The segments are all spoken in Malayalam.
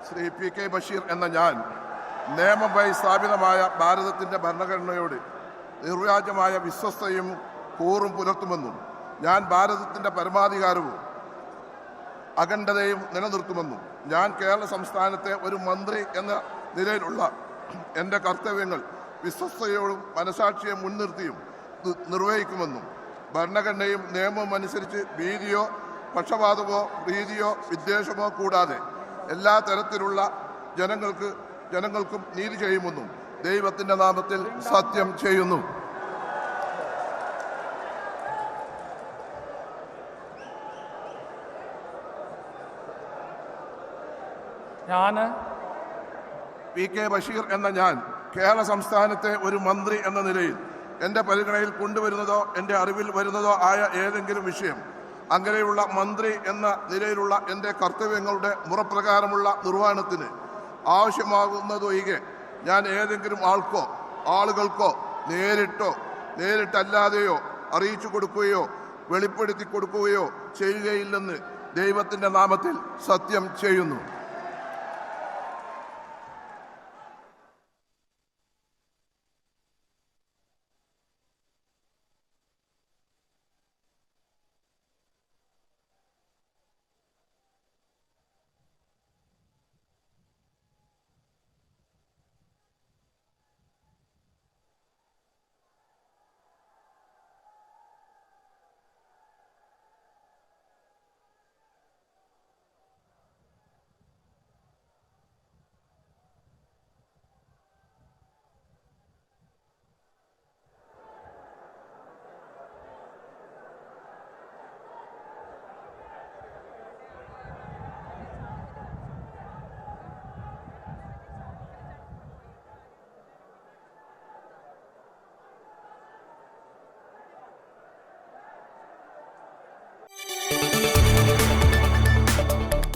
ശ്രീ PK ബഷീർ എന്ന ഞാൻ നിയമമായി സ്ഥാപിതമായ ഭാരതത്തിൻ്റെ ഭരണഘടനയോട് നിർവ്യാജമായ വിശ്വസ്തയും കൂറും പുലർത്തുമെന്നും ഞാൻ ഭാരതത്തിൻ്റെ പരമാധികാരവും അഖണ്ഡതയും നിലനിർത്തുമെന്നും ഞാൻ കേരള സംസ്ഥാനത്തെ ഒരു മന്ത്രി എന്ന നിലയിലുള്ള എൻ്റെ കർത്തവ്യങ്ങൾ വിശ്വസ്തയോടും മനസാക്ഷിയെ മുൻനിർത്തിയും നിർവഹിക്കുമെന്നും ഭരണഘടനയും നിയമവും അനുസരിച്ച് ഭീതിയോ പക്ഷപാതമോ പ്രീതിയോ വിദ്വേഷമോ കൂടാതെ എല്ലാ തരത്തിലുള്ള ജനങ്ങൾക്കും നീതി ചെയ്യുമെന്നും ദൈവത്തിൻ്റെ നാമത്തിൽ സത്യം ചെയ്യുന്നു. PK ബഷീർ എന്ന ഞാൻ കേരള സംസ്ഥാനത്തെ ഒരു മന്ത്രി എന്ന നിലയിൽ എൻ്റെ പരിഗണനയിൽ കൊണ്ടുവരുന്നതോ എൻ്റെ അറിവിൽ വരുന്നതോ ആയ ഏതെങ്കിലും വിഷയം അങ്ങനെയുള്ള മന്ത്രി എന്ന നിലയിലുള്ള എൻ്റെ കർത്തവ്യങ്ങളുടെ മുറപ്രകാരമുള്ള നിർവഹണത്തിന് ആവശ്യമാകുന്നതൊഴികെ ഞാൻ ഏതെങ്കിലും ആളുകൾക്കോ നേരിട്ടല്ലാതെയോ അറിയിച്ചു കൊടുക്കുകയോ വെളിപ്പെടുത്തി കൊടുക്കുകയോ ചെയ്യുകയില്ലെന്ന് ദൈവത്തിൻ്റെ നാമത്തിൽ സത്യം ചെയ്യുന്നു.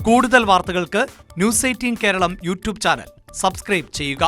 കൂടുതൽ വാർത്തകൾക്ക് news 18 Keralam YouTube channel subscribe ചെയ്യുക.